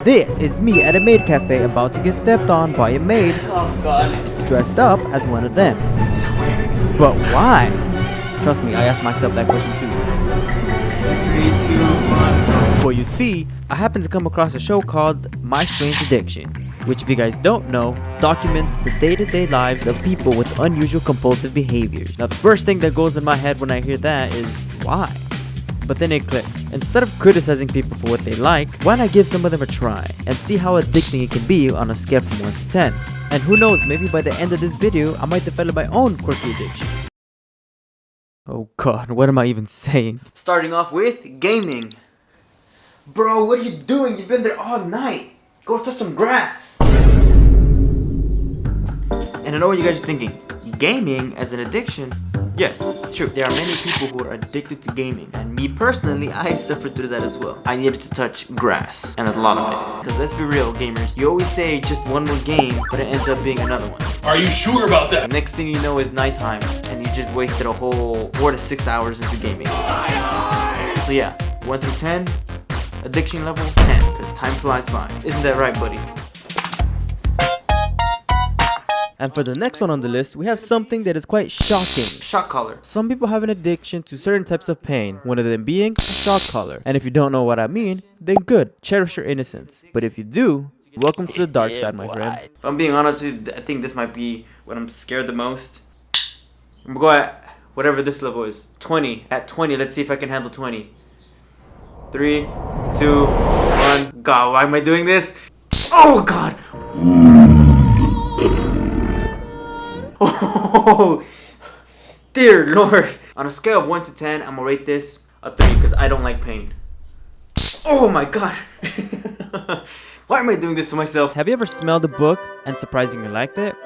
This is me at a maid cafe about to get stepped on by a maid dressed up as one of them. But why? Trust me, I asked myself that question too. 3, 2, 1. Well, you see, I happened to come across a show called My Strange Addiction, which, if you guys don't know, documents the day-to-day lives of people with unusual compulsive behaviors. Now, the first thing that goes in my head when I hear that is, why? But then it clicked. Instead of criticizing people for what they like, why not give some of them a try and see how addicting it can be on a scale from 1 to 10? And who knows, maybe by the end of this video, I might develop my own quirky addiction. Oh god, what am I even saying? Starting off with gaming. Bro, what are you doing? You've been there all night. Go touch some grass. And I know what you guys are thinking. Gaming as an addiction? Yes, it's true. There are many people who are addicted to gaming. And me personally, I suffered through that as well. I needed to touch grass. And a lot of it. Because let's be real, gamers. You always say just one more game, but it ends up being another one. Are you sure about that? The next thing you know is nighttime. And you just wasted a whole 4 to 6 hours into gaming. So yeah, 1 through 10. Addiction level 10. Because time flies by. Isn't that right, buddy? And for the next one on the list, we have something that is quite shocking. Shock collar. Some people have an addiction to certain types of pain, one of them being a shock collar. And if you don't know what I mean, then good, cherish your innocence. But if you do, welcome to the dark side, my friend. If I'm being honest with you, I think this might be what I'm scared the most. I'm gonna go at whatever this level is. 20. At 20, let's see if I can handle 20. 3, 2, 1. God, why am I doing this? Oh god! Oh, dear lord. On a scale of 1 to 10, I'm gonna rate this a 3 because I don't like pain. Oh my god. Why am I doing this to myself? Have you ever smelled a book and surprisingly liked it?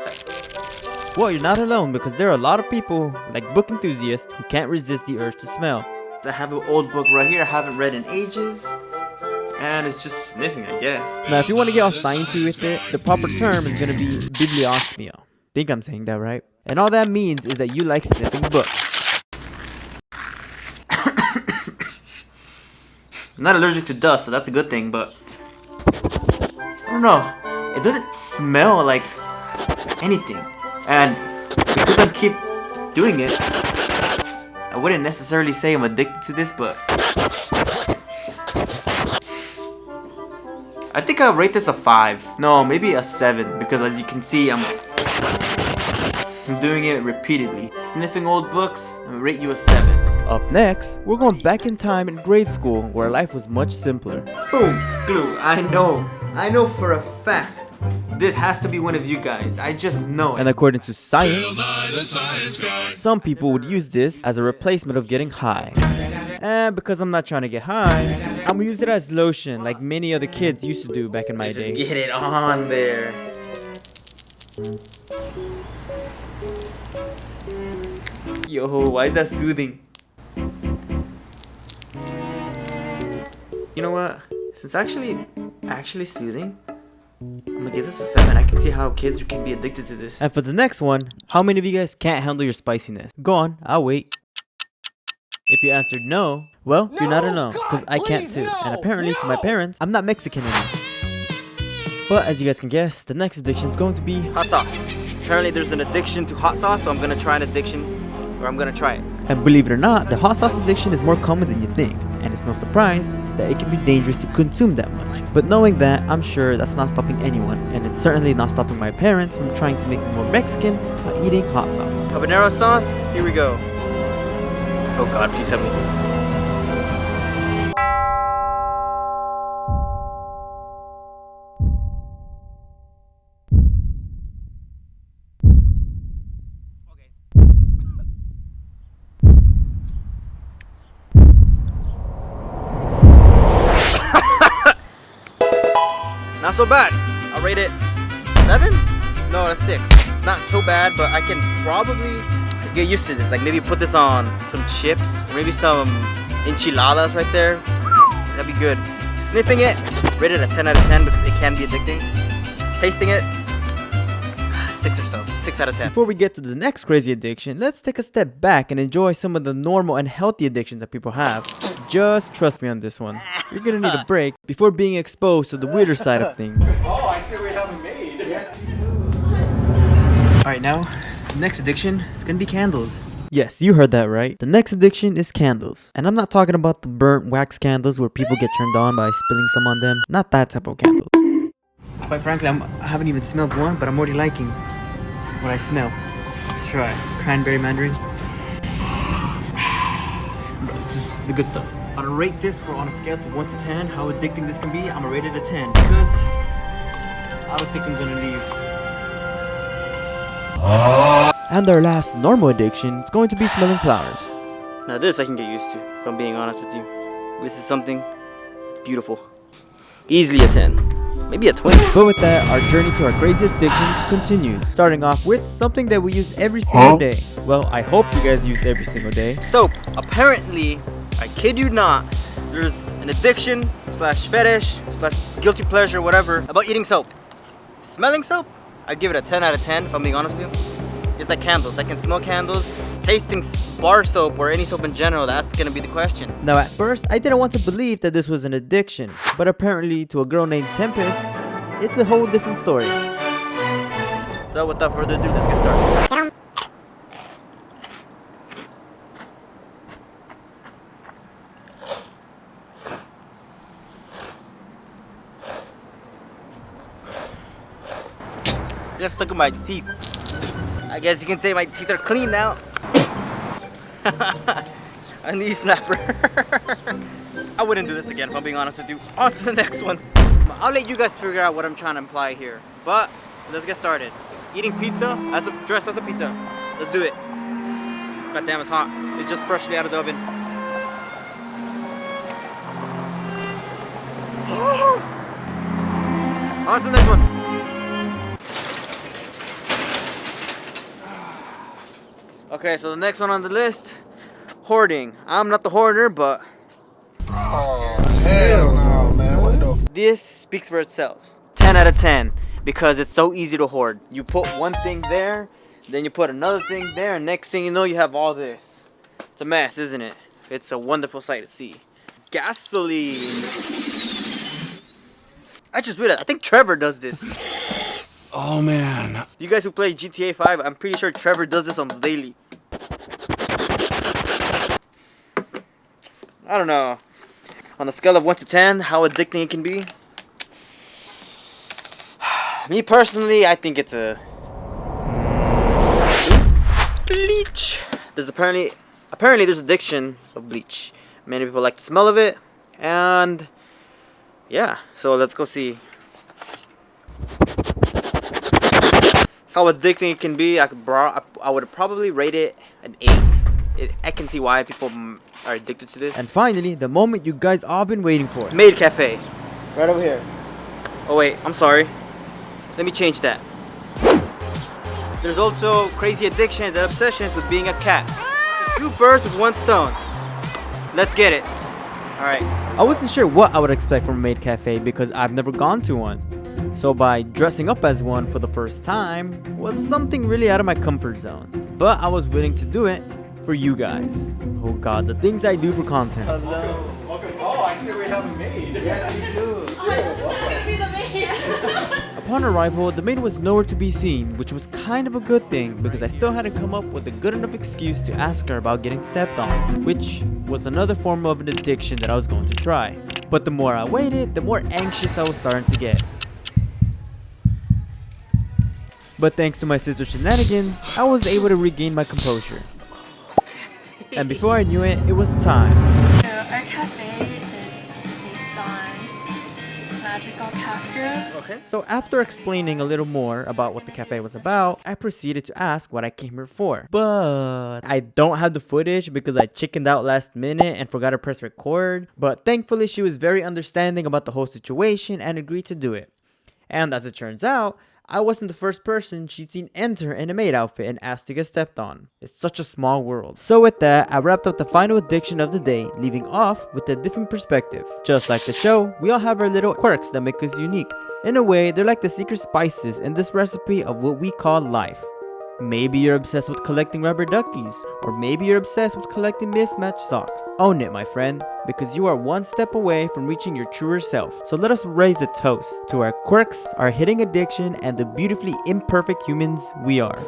Well, you're not alone because there are a lot of people, like book enthusiasts, who can't resist the urge to smell. I have an old book right here I haven't read in ages. And it's just sniffing, I guess. Now, if you want to get all sciencey with it, the proper term is going to be bibliosmia. Think I'm saying that right? And all that means is that you like sniffing books. I'm not allergic to dust, so that's a good thing, but I don't know. It doesn't smell like anything. And because I keep doing it, I wouldn't necessarily say I'm addicted to this, but I think I'll rate this a 5. No, maybe a 7, because as you can see, I'm doing it repeatedly. Sniffing old books, I'm gonna rate you a 7. Up next, we're going back in time in grade school where life was much simpler. Boom, glue. I know for a fact. This has to be one of you guys. I just know it. And according to science, some people would use this as a replacement of getting high. And because I'm not trying to get high, I'm gonna use it as lotion like many other kids used to do back in my day. Just get it on there. Yo, why is that soothing? You know what? Since actually soothing, I'm gonna give this a 7. I can see how kids can be addicted to this. And for the next one, how many of you guys can't handle your spiciness? Go on, I'll wait. If you answered no, well, you're not alone, because I can't too. And apparently to my parents, I'm not Mexican enough. But as you guys can guess, the next addiction is going to be hot sauce. Apparently there's an addiction to hot sauce, so I'm gonna try an addiction, or I'm gonna try it. And believe it or not, the hot sauce addiction is more common than you think. And it's no surprise that it can be dangerous to consume that much. But knowing that, I'm sure that's not stopping anyone. And it's certainly not stopping my parents from trying to make me more Mexican by eating hot sauce. Habanero sauce, here we go. Oh god, please help me. Not so bad. I'll rate it 7? No, a 6. Not so bad, but I can probably get used to this. Like maybe put this on some chips, or maybe some enchiladas right there. That'd be good. Sniffing it, rate it a 10 out of 10 because it can be addicting. Tasting it, 6 or so. 6 out of 10. Before we get to the next crazy addiction, let's take a step back and enjoy some of the normal and healthy addictions that people have. just trust me on this one. You're gonna need a break before being exposed to the weirder side of things. Oh, I see we have a maid. Yes, you do. Alright, now, next addiction is gonna be candles. Yes, you heard that right. The next addiction is candles. And I'm not talking about the burnt wax candles where people get turned on by spilling some on them. Not that type of candle. Quite frankly, I haven't even smelled one, but I'm already liking what I smell. Let's try cranberry mandarin. This is the good stuff. I'm gonna rate this on a scale of 1 to 10. How addicting this can be, I'm gonna rate it a 10 because I don't think I'm gonna leave. And our last normal addiction is going to be smelling flowers. Now this I can get used to, if I'm being honest with you. This is something that's beautiful. Easily a 10. Maybe a 20. But with that, our journey to our crazy addictions continues. Starting off with something that we use every single day. Well, I hope you guys use every single day. Soap. Apparently, I kid you not, there's an addiction slash fetish slash guilty pleasure, whatever, about eating soap. Smelling soap, I give it a 10 out of 10 if I'm being honest with you. It's like candles. I can smell candles. Tasting bar soap or any soap in general, that's gonna be the question. Now at first, I didn't want to believe that this was an addiction. But apparently to a girl named Tempest, it's a whole different story. So without further ado, let's get started. Get stuck in my teeth. I guess you can say my teeth are clean now. A knee snapper. I wouldn't do this again if I'm being honest with you. On to the next one. I'll let you guys figure out what I'm trying to imply here. But let's get started. Eating pizza dressed as a pizza. Let's do it. God damn, it's hot. It's just freshly out of the oven. On to the next one. Okay, so the next one on the list, hoarding. I'm not the hoarder, but Oh, hell no, man. What the? this speaks for itself. 10 out of 10 because it's so easy to hoard. You put one thing there, then you put another thing there, and next thing you know, you have all this. It's a mess, isn't it? It's a wonderful sight to see. Gasoline. I just realized, I think Trevor does this. Oh man. You guys who play GTA 5, I'm pretty sure Trevor does this on the daily. I don't know. On a scale of 1 to 10, how addicting it can be. Me personally, I think it's a bleach. There's apparently there's addiction of bleach. Many people like the smell of it, and yeah. So let's go see how addicting it can be. I would probably rate it an 8. I can see why people are addicted to this. And finally, the moment you guys all been waiting for. Maid Cafe. Right over here. Oh wait, I'm sorry. Let me change that. There's also crazy addictions and obsessions with being a cat. 2 birds with 1 stone. Let's get it. Alright. I wasn't sure what I would expect from a maid cafe because I've never gone to one. So by dressing up as one for the first time was something really out of my comfort zone. But I was willing to do it for you guys. Oh god, the things I do for content. Hello. Welcome. Oh, I see we have a maid. Yes, you do. Upon arrival, the maid was nowhere to be seen, which was kind of a good thing because I still hadn't come up with a good enough excuse to ask her about getting stepped on, which was another form of an addiction that I was going to try. But the more I waited, the more anxious I was starting to get. But thanks to my sister's shenanigans, I was able to regain my composure. And before I knew it, it was time. So our cafe is based on magical cat food. Okay. So after explaining a little more about what the cafe was about, I proceeded to ask what I came here for. But I don't have the footage because I chickened out last minute and forgot to press record. But thankfully she was very understanding about the whole situation and agreed to do it. And as it turns out, I wasn't the first person she'd seen enter in a maid outfit and asked to get stepped on. It's such a small world. So with that, I wrapped up the final addiction of the day, leaving off with a different perspective. Just like the show, we all have our little quirks that make us unique. In a way, they're like the secret spices in this recipe of what we call life. Maybe you're obsessed with collecting rubber duckies, or maybe you're obsessed with collecting mismatched socks. Own it, my friend, because you are one step away from reaching your truer self. So let us raise a toast to our quirks, our hitting addiction, and the beautifully imperfect humans we are.